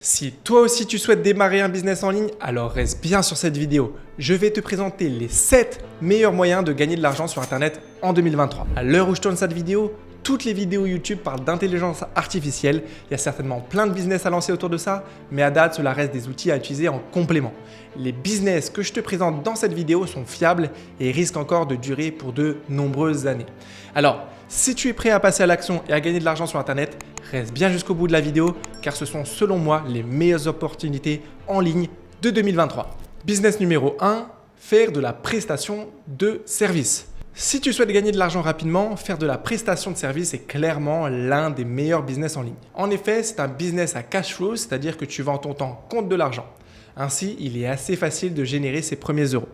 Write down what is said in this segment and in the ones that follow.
Si toi aussi tu souhaites démarrer un business en ligne, alors reste bien sur cette vidéo. Je vais te présenter les 7 meilleurs moyens de gagner de l'argent sur Internet en 2023. À l'heure où je tourne cette vidéo, toutes les vidéos YouTube parlent d'intelligence artificielle. Il y a certainement plein de business à lancer autour de ça, mais à date, cela reste des outils à utiliser en complément. Les business que je te présente dans cette vidéo sont fiables et risquent encore de durer pour de nombreuses années. Alors, si tu es prêt à passer à l'action et à gagner de l'argent sur Internet, reste bien jusqu'au bout de la vidéo car ce sont selon moi les meilleures opportunités en ligne de 2023. Business numéro 1, faire de la prestation de service. Si tu souhaites gagner de l'argent rapidement, faire de la prestation de service est clairement l'un des meilleurs business en ligne. En effet, c'est un business à cash flow, c'est-à-dire que tu vends ton temps contre de l'argent. Ainsi, il est assez facile de générer ses premiers euros.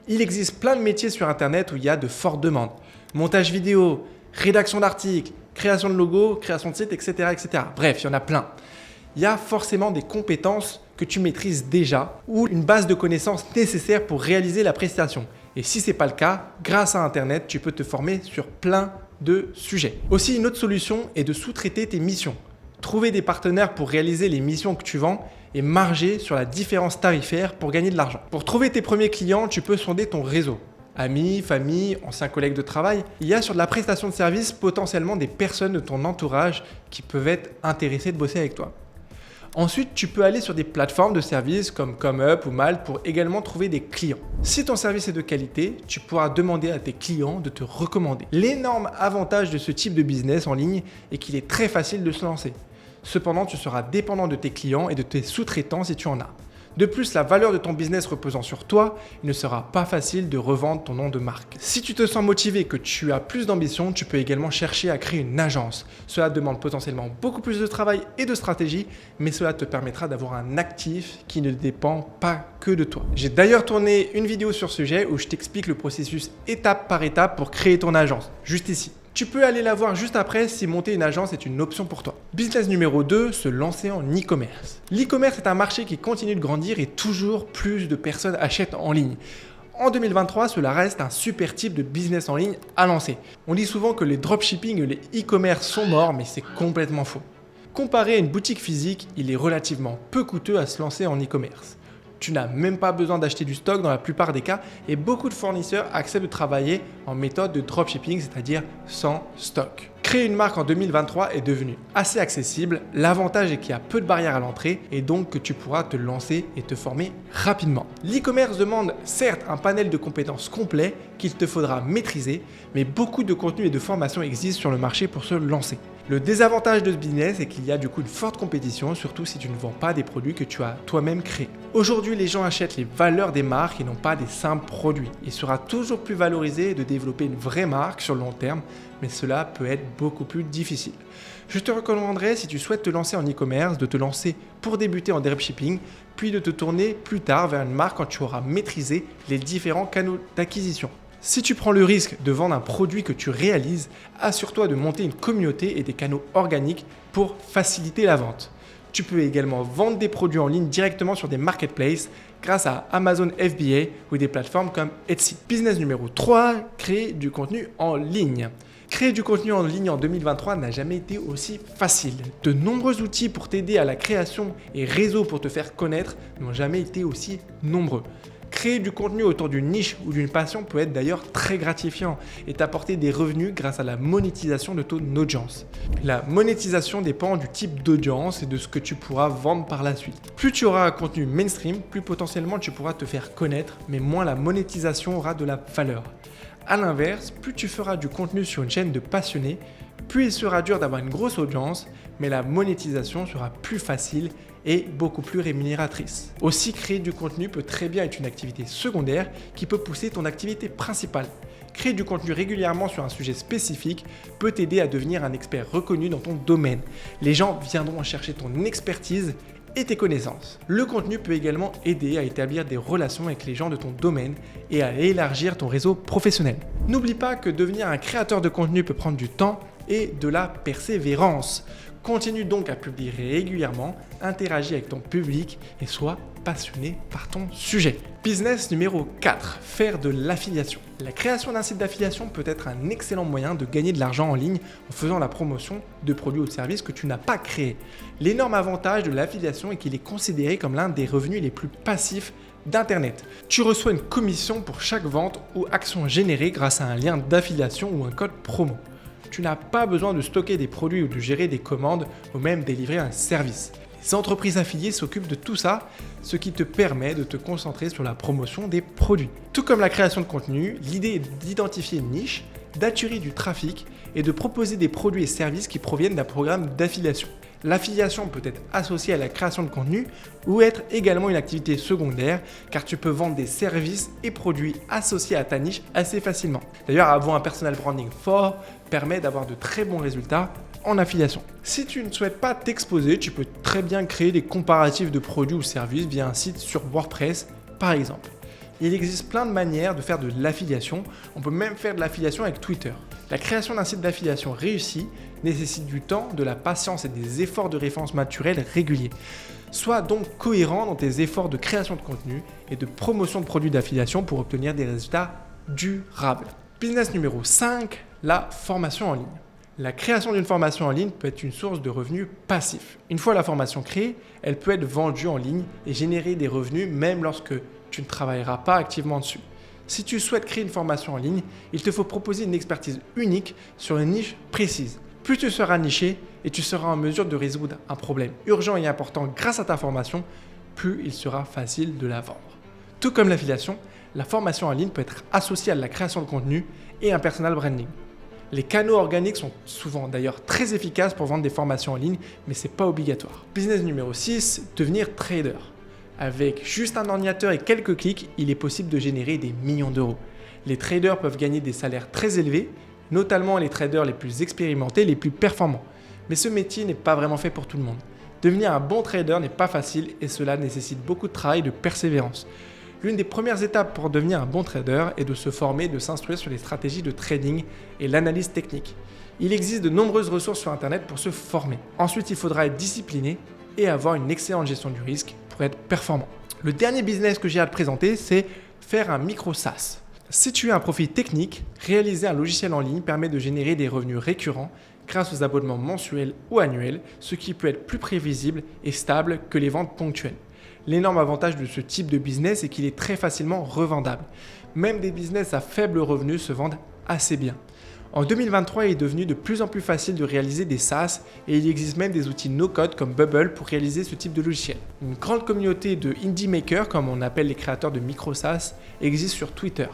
Il existe plein de métiers sur Internet où il y a de fortes demandes. Montage vidéo, rédaction d'articles, création de logos, création de sites, etc., etc. Bref, il y en a plein. Il y a forcément des compétences que tu maîtrises déjà ou une base de connaissances nécessaire pour réaliser la prestation. Et si ce n'est pas le cas, grâce à Internet, tu peux te former sur plein de sujets. Aussi, une autre solution est de sous-traiter tes missions. Trouver des partenaires pour réaliser les missions que tu vends et marger sur la différence tarifaire pour gagner de l'argent. Pour trouver tes premiers clients, tu peux sonder ton réseau. Amis, famille, anciens collègues de travail. Il y a sur de la prestation de service potentiellement des personnes de ton entourage qui peuvent être intéressées de bosser avec toi. Ensuite, tu peux aller sur des plateformes de services comme ComeUp ou Malte pour également trouver des clients. Si ton service est de qualité, tu pourras demander à tes clients de te recommander. L'énorme avantage de ce type de business en ligne est qu'il est très facile de se lancer. Cependant, tu seras dépendant de tes clients et de tes sous-traitants si tu en as. De plus, la valeur de ton business reposant sur toi, il ne sera pas facile de revendre ton nom de marque. Si tu te sens motivé et que tu as plus d'ambition, tu peux également chercher à créer une agence. Cela demande potentiellement beaucoup plus de travail et de stratégie, mais cela te permettra d'avoir un actif qui ne dépend pas que de toi. J'ai d'ailleurs tourné une vidéo sur ce sujet où je t'explique le processus étape par étape pour créer ton agence, juste ici. Tu peux aller la voir juste après si monter une agence est une option pour toi. Business numéro 2, se lancer en e-commerce. L'e-commerce est un marché qui continue de grandir et toujours plus de personnes achètent en ligne. En 2023, cela reste un super type de business en ligne à lancer. On dit souvent que les dropshipping et les e-commerce sont morts, mais c'est complètement faux. Comparé à une boutique physique, il est relativement peu coûteux à se lancer en e-commerce. Tu n'as même pas besoin d'acheter du stock dans la plupart des cas et beaucoup de fournisseurs acceptent de travailler en méthode de dropshipping, c'est-à-dire sans stock. Créer une marque en 2023 est devenu assez accessible. L'avantage est qu'il y a peu de barrières à l'entrée et donc que tu pourras te lancer et te former rapidement. L'e-commerce demande certes un panel de compétences complet qu'il te faudra maîtriser, mais beaucoup de contenus et de formations existent sur le marché pour se lancer. Le désavantage de ce business est qu'il y a du coup une forte compétition, surtout si tu ne vends pas des produits que tu as toi-même créés. Aujourd'hui, les gens achètent les valeurs des marques et non pas des simples produits. Il sera toujours plus valorisé de développer une vraie marque sur le long terme, mais cela peut être beaucoup plus difficile. Je te recommanderais, si tu souhaites te lancer en e-commerce, de te lancer pour débuter en dropshipping, puis de te tourner plus tard vers une marque quand tu auras maîtrisé les différents canaux d'acquisition. Si tu prends le risque de vendre un produit que tu réalises, assure-toi de monter une communauté et des canaux organiques pour faciliter la vente. Tu peux également vendre des produits en ligne directement sur des marketplaces grâce à Amazon FBA ou des plateformes comme Etsy. Business numéro 3, créer du contenu en ligne. Créer du contenu en ligne en 2023 n'a jamais été aussi facile. De nombreux outils pour t'aider à la création et réseaux pour te faire connaître n'ont jamais été aussi nombreux. Créer du contenu autour d'une niche ou d'une passion peut être d'ailleurs très gratifiant et t'apporter des revenus grâce à la monétisation de ton audience. La monétisation dépend du type d'audience et de ce que tu pourras vendre par la suite. Plus tu auras un contenu mainstream, plus potentiellement tu pourras te faire connaître, mais moins la monétisation aura de la valeur. A l'inverse, plus tu feras du contenu sur une chaîne de passionnés, plus il sera dur d'avoir une grosse audience, mais la monétisation sera plus facile et beaucoup plus rémunératrice. Aussi, créer du contenu peut très bien être une activité secondaire qui peut pousser ton activité principale. Créer du contenu régulièrement sur un sujet spécifique peut t'aider à devenir un expert reconnu dans ton domaine. Les gens viendront chercher ton expertise et tes connaissances. Le contenu peut également aider à établir des relations avec les gens de ton domaine et à élargir ton réseau professionnel. N'oublie pas que devenir un créateur de contenu peut prendre du temps et de la persévérance. Continue donc à publier régulièrement, interagis avec ton public et sois passionné par ton sujet. Business numéro 4, faire de l'affiliation. La création d'un site d'affiliation peut être un excellent moyen de gagner de l'argent en ligne en faisant la promotion de produits ou de services que tu n'as pas créés. L'énorme avantage de l'affiliation est qu'il est considéré comme l'un des revenus les plus passifs d'Internet. Tu reçois une commission pour chaque vente ou action générée grâce à un lien d'affiliation ou un code promo. Tu n'as pas besoin de stocker des produits ou de gérer des commandes ou même délivrer un service. Les entreprises affiliées s'occupent de tout ça, ce qui te permet de te concentrer sur la promotion des produits. Tout comme la création de contenu, l'idée est d'identifier une niche, d'attirer du trafic et de proposer des produits et services qui proviennent d'un programme d'affiliation. L'affiliation peut être associée à la création de contenu ou être également une activité secondaire car tu peux vendre des services et produits associés à ta niche assez facilement. D'ailleurs, avoir un personal branding fort permet d'avoir de très bons résultats en affiliation. Si tu ne souhaites pas t'exposer, tu peux très bien créer des comparatifs de produits ou services via un site sur WordPress par exemple. Il existe plein de manières de faire de l'affiliation. On peut même faire de l'affiliation avec Twitter. La création d'un site d'affiliation réussi nécessite du temps, de la patience et des efforts de référencement naturel réguliers. Sois donc cohérent dans tes efforts de création de contenu et de promotion de produits d'affiliation pour obtenir des résultats durables. Business numéro 5, la formation en ligne. La création d'une formation en ligne peut être une source de revenus passifs. Une fois la formation créée, elle peut être vendue en ligne et générer des revenus même lorsque tu ne travailleras pas activement dessus. Si tu souhaites créer une formation en ligne, il te faut proposer une expertise unique sur une niche précise. Plus tu seras niché et tu seras en mesure de résoudre un problème urgent et important grâce à ta formation, plus il sera facile de la vendre. Tout comme l'affiliation, la formation en ligne peut être associée à la création de contenu et un personal branding. Les canaux organiques sont souvent d'ailleurs très efficaces pour vendre des formations en ligne, mais ce n'est pas obligatoire. Business numéro 6, devenir trader. Avec juste un ordinateur et quelques clics, il est possible de générer des millions d'euros. Les traders peuvent gagner des salaires très élevés, notamment les traders les plus expérimentés, les plus performants. Mais ce métier n'est pas vraiment fait pour tout le monde. Devenir un bon trader n'est pas facile et cela nécessite beaucoup de travail et de persévérance. L'une des premières étapes pour devenir un bon trader est de se former, de s'instruire sur les stratégies de trading et l'analyse technique. Il existe de nombreuses ressources sur Internet pour se former. Ensuite, il faudra être discipliné et avoir une excellente gestion du risque pour être performant. Le dernier business que j'ai à te présenter, c'est faire un micro SaaS. Si tu as un profil technique, réaliser un logiciel en ligne permet de générer des revenus récurrents grâce aux abonnements mensuels ou annuels, ce qui peut être plus prévisible et stable que les ventes ponctuelles. L'énorme avantage de ce type de business est qu'il est très facilement revendable. Même des business à faible revenu se vendent assez bien. En 2023, il est devenu de plus en plus facile de réaliser des SaaS et il existe même des outils no-code comme Bubble pour réaliser ce type de logiciel. Une grande communauté de indie makers, comme on appelle les créateurs de micro SaaS, existe sur Twitter.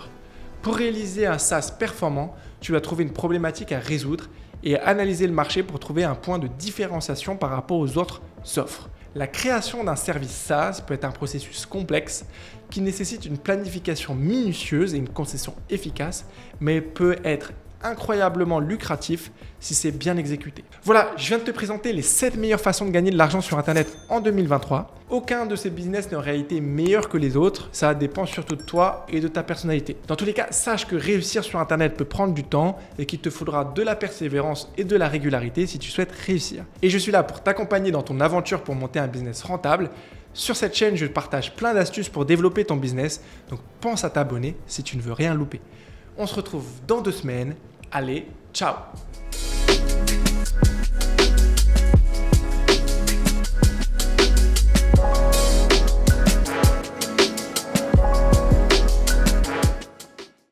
Pour réaliser un SaaS performant, tu dois trouver une problématique à résoudre et analyser le marché pour trouver un point de différenciation par rapport aux autres offres. La création d'un service SaaS peut être un processus complexe qui nécessite une planification minutieuse et une conception efficace, mais peut être incroyablement lucratif si c'est bien exécuté. Voilà, je viens de te présenter les 7 meilleures façons de gagner de l'argent sur Internet en 2023. Aucun de ces business n'est en réalité meilleur que les autres, ça dépend surtout de toi et de ta personnalité. Dans tous les cas, sache que réussir sur Internet peut prendre du temps et qu'il te faudra de la persévérance et de la régularité si tu souhaites réussir. Et je suis là pour t'accompagner dans ton aventure pour monter un business rentable. Sur cette chaîne, je partage plein d'astuces pour développer ton business, donc pense à t'abonner si tu ne veux rien louper. On se retrouve dans 2 semaines. Allez, ciao!